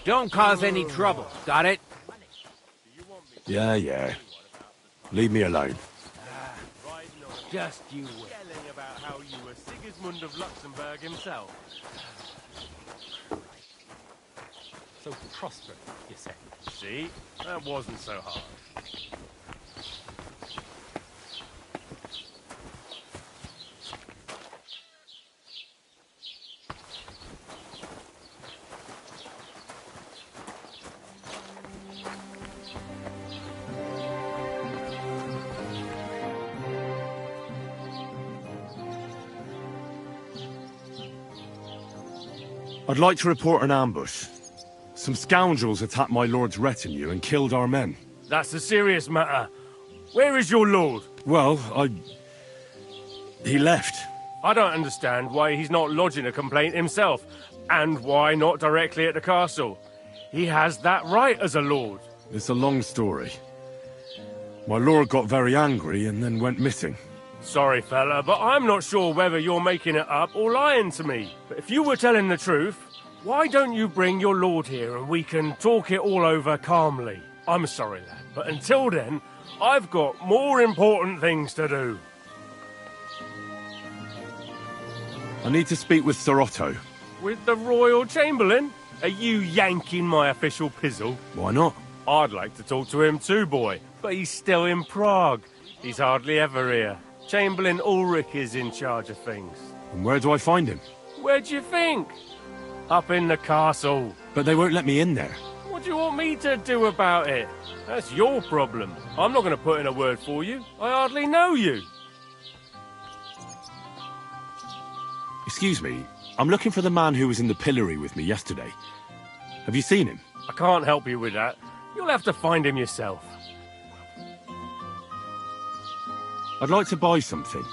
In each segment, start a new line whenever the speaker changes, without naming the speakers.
Don't cause any trouble, got it?
Yeah. Leave me alone.
Just you wait.
Yelling about how you were Sigismund of Luxembourg himself.
So prosperous, you say?
See? That wasn't so hard.
I'd like to report an ambush. Some scoundrels attacked my lord's retinue and killed our men.
That's a serious matter. Where is your lord?
Well, he left.
I don't understand why he's not lodging a complaint himself, and why not directly at the castle. He has that right as a lord.
It's a long story. My lord got very angry and then went missing.
Sorry, fella, but I'm not sure whether you're making it up or lying to me. But if you were telling the truth, why don't you bring your lord here and we can talk it all over calmly? I'm sorry, lad, but until then, I've got more important things to do.
I need to speak with Sir Otto.
With the Royal Chamberlain? Are you yanking my official pizzle?
Why not?
I'd like to talk to him too, boy, but he's still in Prague. He's hardly ever here. Chamberlain Ulrich is in charge of things.
And where do I find him?
Where do you think? Up in the castle.
But they won't let me in there.
What do you want me to do about it? That's your problem. I'm not going to put in a word for you. I hardly know you.
Excuse me, I'm looking for the man who was in the pillory with me yesterday. Have you seen him?
I can't help you with that. You'll have to find him yourself.
I'd like to buy something.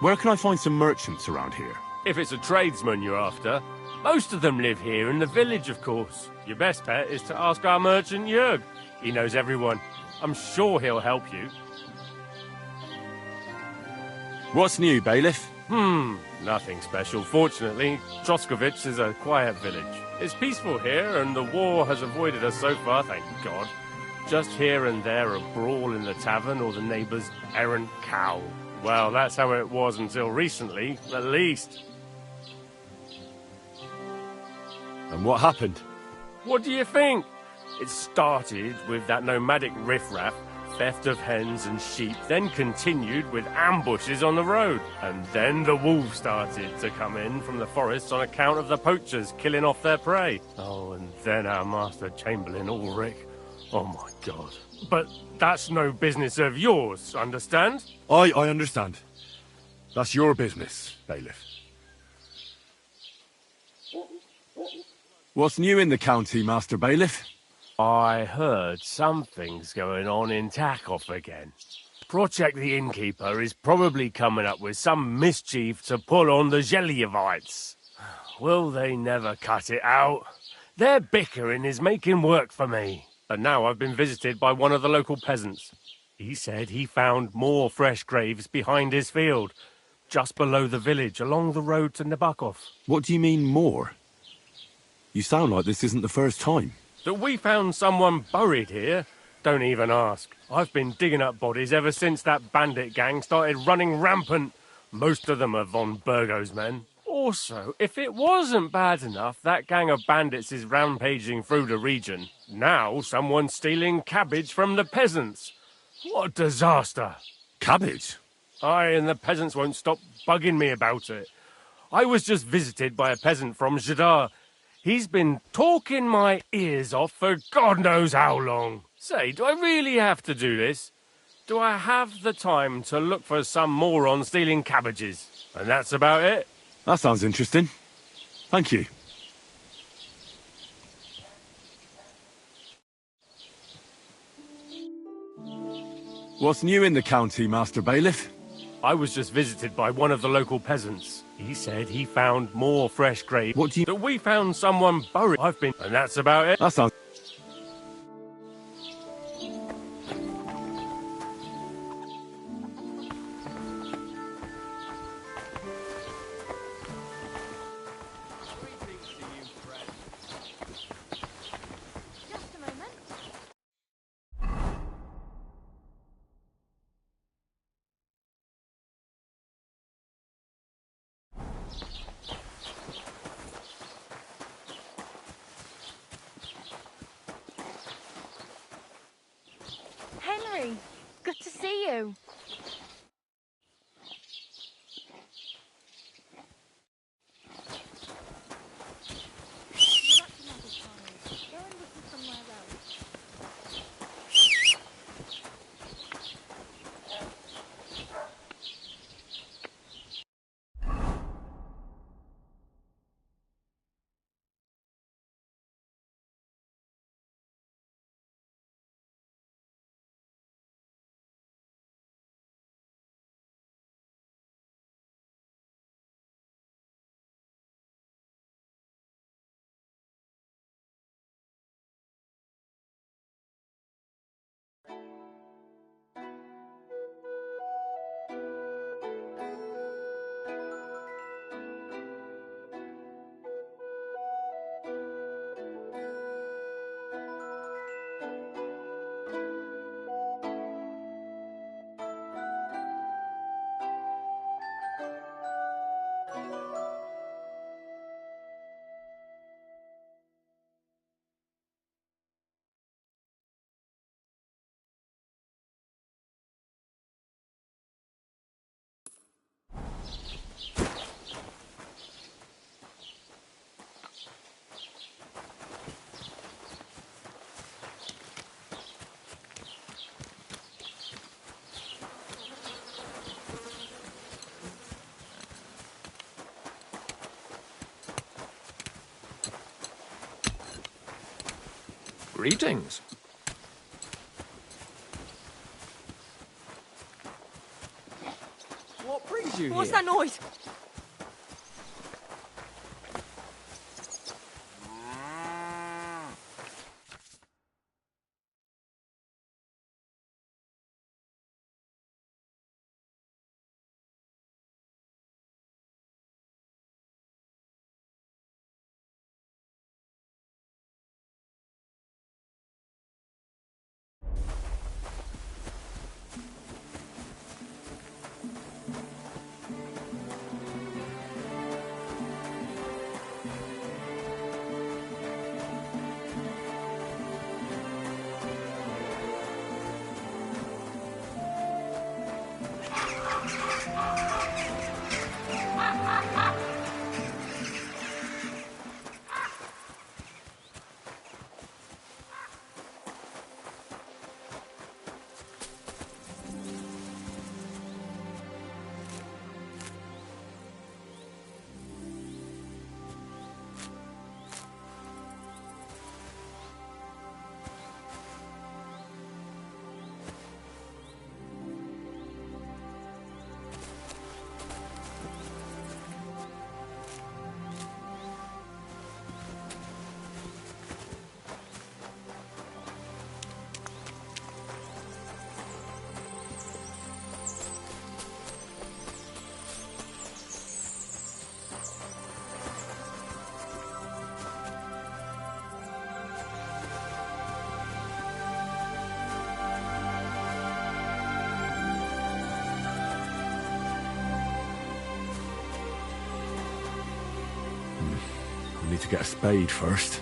Where can I find some merchants around here?
If it's a tradesman you're after, most of them live here in the village, of course. Your best bet is to ask our merchant Jörg. He knows everyone. I'm sure he'll help you.
What's new, bailiff?
Nothing special. Fortunately, Troskovich is a quiet village. It's peaceful here, and the war has avoided us so far, thank God. Just here and there a brawl in the tavern or the neighbour's errant cow. Well, that's how it was until recently, at least.
And what happened?
What do you think? It started with that nomadic riffraff, theft of hens and sheep, then continued with ambushes on the road. And then the wolves started to come in from the forests on account of the poachers killing off their prey. Oh, and then our master Chamberlain Ulrich. Oh my God. But that's no business of yours, understand?
I understand. That's your business, bailiff. What's new in the county, Master Bailiff?
I heard something's going on in Takov again. Project the Innkeeper is probably coming up with some mischief to pull on the Zhelyevites. Will they never cut it out? Their bickering is making work for me. And now I've been visited by one of the local peasants. He said he found more fresh graves behind his field, just below the village, along the road to Nabokov.
What do you mean, more? You sound like this isn't the first time.
That we found someone buried here? Don't even ask. I've been digging up bodies ever since that bandit gang started running rampant. Most of them are von Burgo's men. Also, if it wasn't bad enough that gang of bandits is rampaging through the region, now someone's stealing cabbage from the peasants. What a disaster.
Cabbage?
Aye, and the peasants won't stop bugging me about it. I was just visited by a peasant from Zadar. He's been talking my ears off for God knows how long. Say, do I really have to do this? Do I have the time to look for some moron stealing cabbages? And that's about it.
That sounds interesting. Thank you. What's new in the county, Master Bailiff?
I was just visited by one of the local peasants. He said he found more fresh graves.
What do you...
That we found someone buried. And that's about it.
That sounds...
Greetings.
What brings you
What's
here?
that noise?
I need to get a spade first.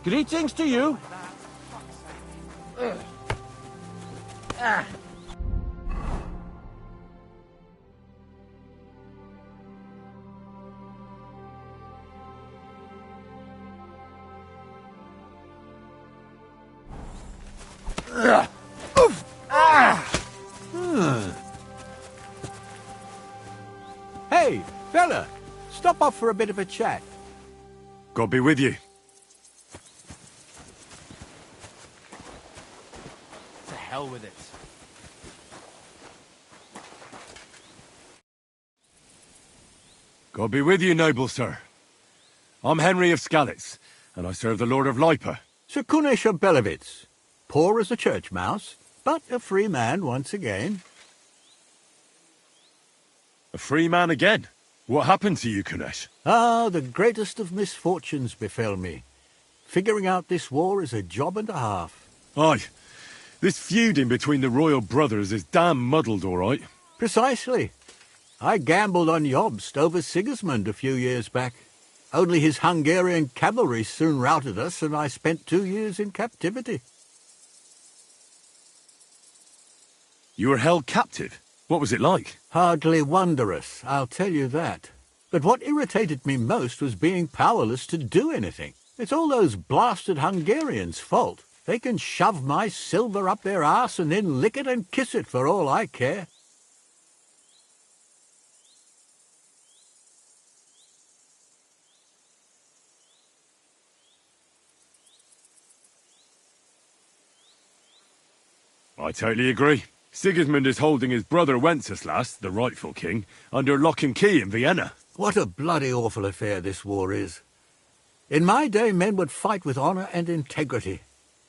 Greetings to you.
Hey, fella, stop off for a bit of a chat.
God be with you.
To hell with it.
God be with you, noble sir. I'm Henry of Skalitz, and I serve the Lord of Lipa.
Sir Kunesh of Belevitz, poor as a church mouse, but a free man once again.
A free man again? What happened to you, Kunesh?
Ah, the greatest of misfortunes befell me. Figuring out this war is a job and a half.
Aye. This feuding between the royal brothers is damn muddled, all right.
Precisely. I gambled on Jobst over Sigismund a few years back. Only his Hungarian cavalry soon routed us, and I spent 2 years in captivity.
You were held captive? What was it like?
Hardly wondrous, I'll tell you that. But what irritated me most was being powerless to do anything. It's all those blasted Hungarians' fault. They can shove my silver up their arse and then lick it and kiss it for all I care.
I totally agree. Sigismund is holding his brother Wenceslas, the rightful king, under lock and key in Vienna.
What a bloody awful affair this war is. In my day, men would fight with honour and integrity,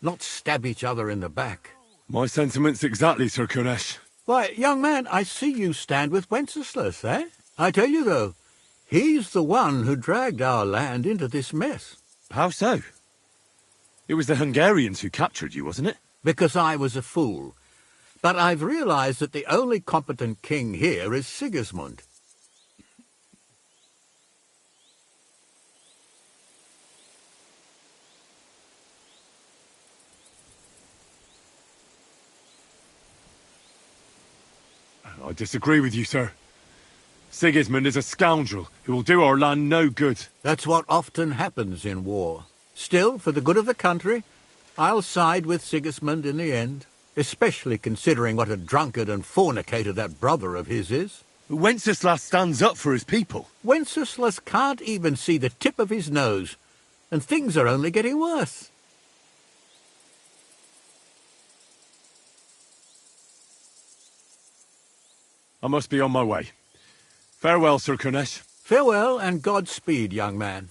not stab each other in the back.
My sentiments exactly, Sir Kunesh.
Why, young man, I see you stand with Wenceslas, eh? I tell you, though, he's the one who dragged our land into this mess.
How so? It was the Hungarians who captured you, wasn't it?
Because I was a fool. But I've realized that the only competent king here is Sigismund.
I disagree with you, sir. Sigismund is a scoundrel who will do our land no good.
That's what often happens in war. Still, for the good of the country, I'll side with Sigismund in the end, especially considering what a drunkard and fornicator that brother of his is.
Wenceslas stands up for his people.
Wenceslas can't even see the tip of his nose, and things are only getting worse.
I must be on my way. Farewell, Sir Kunesh.
Farewell and Godspeed, young man.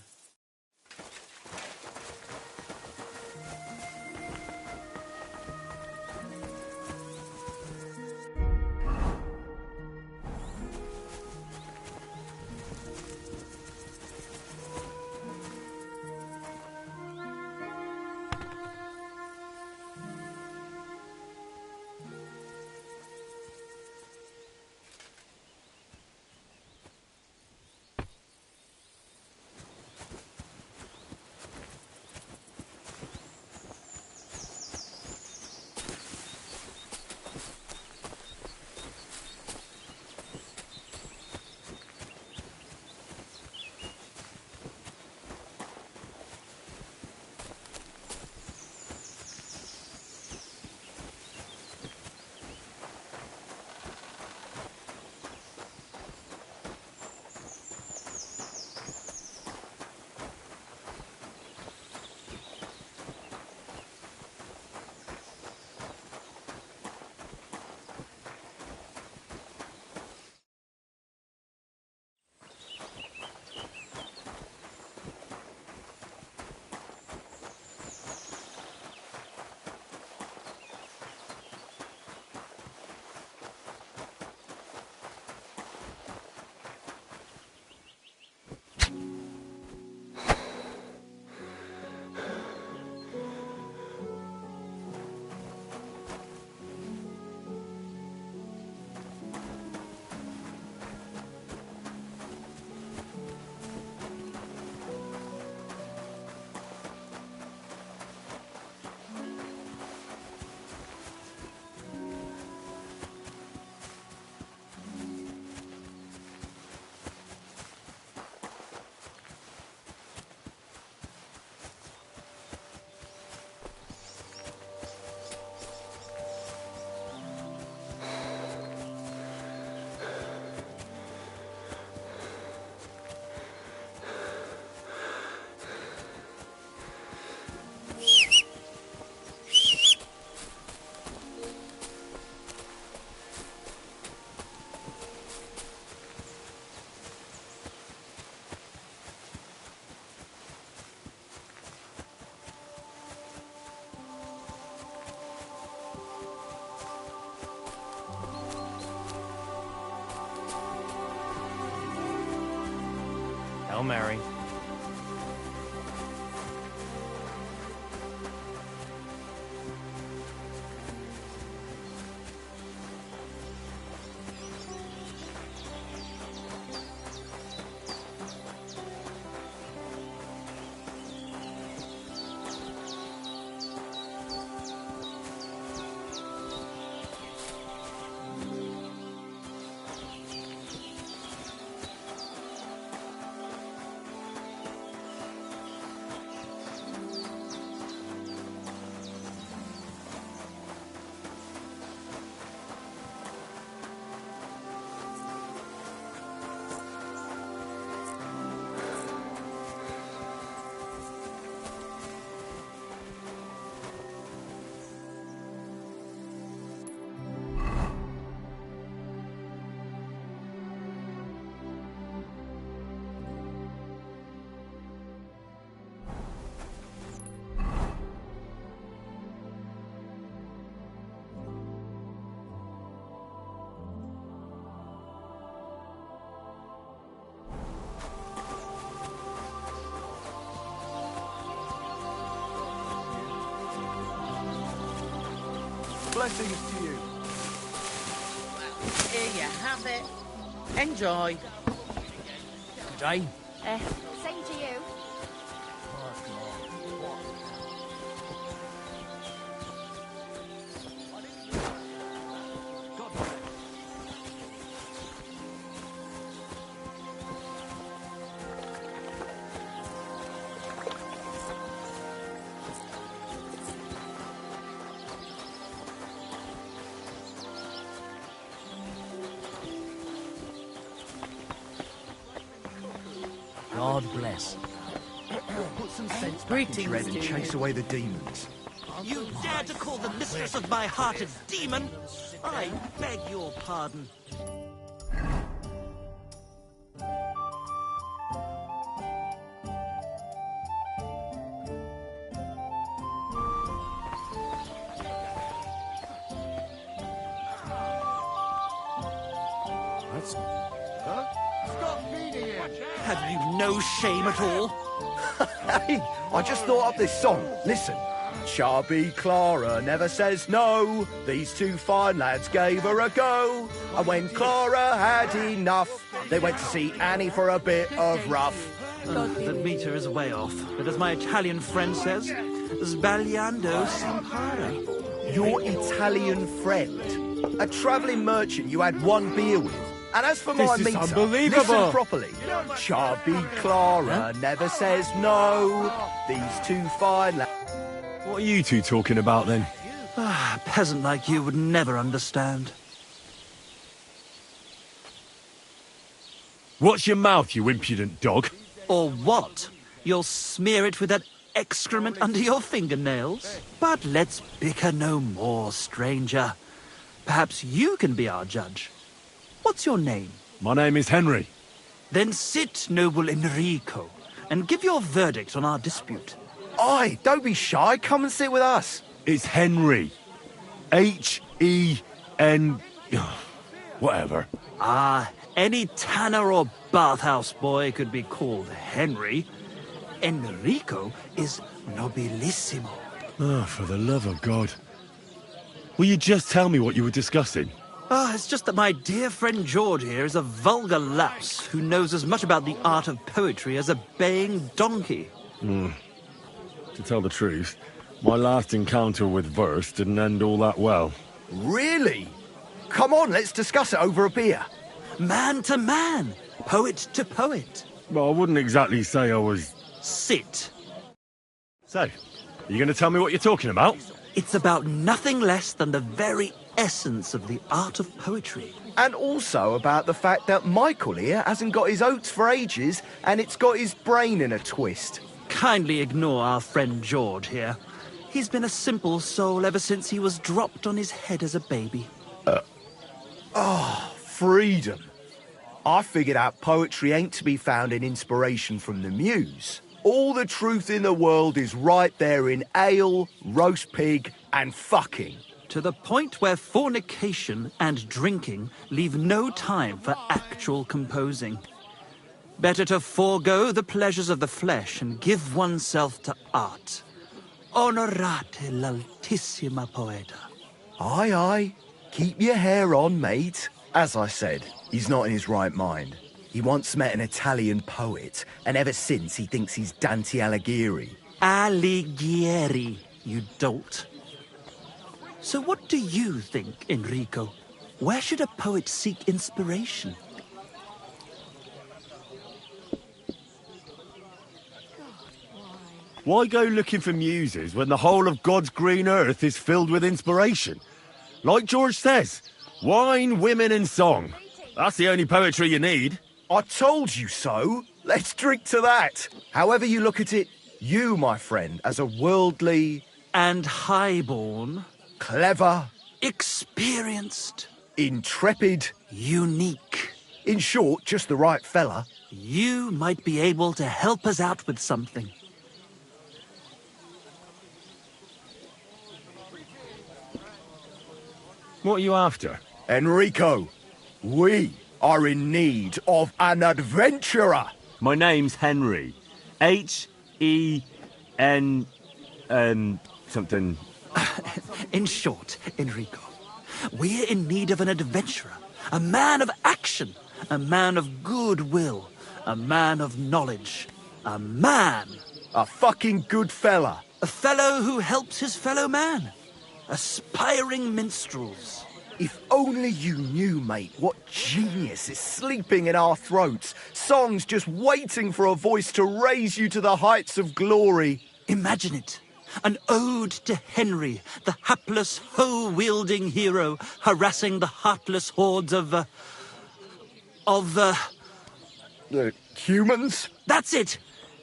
Hail Mary.
Blessings to you.
Here you have it. Enjoy.
Good day.
Same to you.
God bless.
Put some sense back
Greetings
into your head
to
and
you.
chase away the demons.
You dare to call the mistress of my heart a demon? I beg your pardon. Have you no shame at all?
Hey, I just thought up this song. Listen. Chubby Clara never says no. These two fine lads gave her a go. And when Clara had enough, they went to see Annie for a bit of rough.
The meter is way off, but as my Italian friend says, sbagliando simpara.
Your Italian friend? A travelling merchant you had one beer with? And as for my
This is
meter,
unbelievable.
listen properly. Chubby Clara never says no. These two fine lads...
What are you two talking about then?
A peasant like you would never understand.
Watch your mouth, you impudent dog.
Or what? You'll smear it with that excrement under your fingernails? But let's bicker no more, stranger. Perhaps you can be our judge. What's your name?
My name is Henry.
Then sit, noble Enrico, and give your verdict on our dispute.
Aye, don't be shy. Come and sit with us.
It's Henry. H-E-N... Whatever.
Ah, any tanner or bathhouse boy could be called Henry. Enrico is nobilissimo.
Oh, for the love of God. Will you just tell me what you were discussing?
Ah, it's just that my dear friend George here is a vulgar louse who knows as much about the art of poetry as a baying donkey.
To tell the truth, my last encounter with verse didn't end all that well.
Really? Come on, let's discuss it over a beer.
Man to man, poet to poet.
Well, I wouldn't exactly say I was...
Sit.
So, are you going to tell me what you're talking about?
It's about nothing less than the very essence of the art of poetry.
And also about the fact that Michael here hasn't got his oats for ages and it's got his brain in a twist.
Kindly ignore our friend George here. He's been a simple soul ever since he was dropped on his head as a baby.
Freedom. I figured out poetry ain't to be found in inspiration from the muse. All the truth in the world is right there in ale, roast pig, and fucking.
To the point where fornication and drinking leave no time for actual composing. Better to forego the pleasures of the flesh and give oneself to art. Onorate l'altissima poeta.
Aye, aye. Keep your hair on, mate. As I said, he's not in his right mind. He once met an Italian poet, and ever since he thinks he's Dante Alighieri.
Alighieri, you dolt. So what do you think, Enrico? Where should a poet seek inspiration?
Why go looking for muses when the whole of God's green earth is filled with inspiration? Like George says, wine, women and song. That's the only poetry you need.
I told you so. Let's drink to that. However you look at it, you, my friend, as a worldly...
And highborn.
Clever.
Experienced.
Intrepid.
Unique.
In short, just the right fella.
You might be able to help us out with something.
What are you after?
Enrico, we are in need of an adventurer.
My name's Henry. H-E-N... something...
In short, Enrico, we're in need of an adventurer, a man of action, a man of goodwill, a man of knowledge, a man.
A fucking good fella.
A fellow who helps his fellow man. Aspiring minstrels.
If only you knew, mate, what genius is sleeping in our throats. Songs just waiting for a voice to raise you to the heights of glory.
Imagine it. An ode to Henry, the hapless, hoe-wielding hero, harassing the heartless hordes of
humans?
That's it!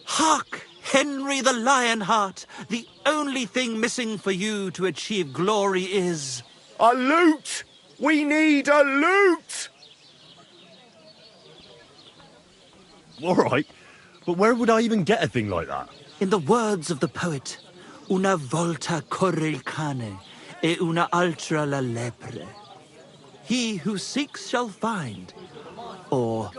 Hark! Henry the Lionheart! The only thing missing for you to achieve glory is...
a lute! We need a lute!
All right, but where would I even get a thing like that?
In the words of the poet, una volta corre il cane, e una altra la lepre. He who seeks shall find, or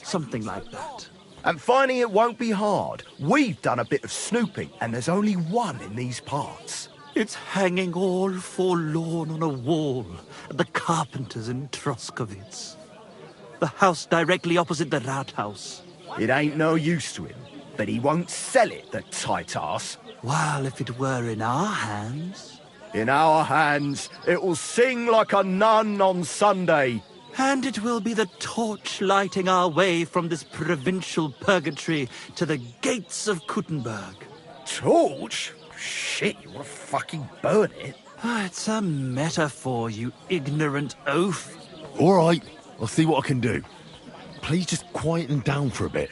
something like that.
And finding it won't be hard. We've done a bit of snooping, and there's only one in these parts.
It's hanging all forlorn on a wall at the carpenters in Troskowitz. The house directly opposite the Rathaus.
It ain't no use to him, but he won't sell it, the tight ass.
While if it were in our hands...
In our hands, it will sing like a nun on Sunday.
And it will be the torch lighting our way from this provincial purgatory to the gates of Kuttenberg.
Torch? Shit, you want to fucking burn it?
It's a metaphor, you ignorant oaf.
All right, I'll see what I can do. Please just quieten down for a bit.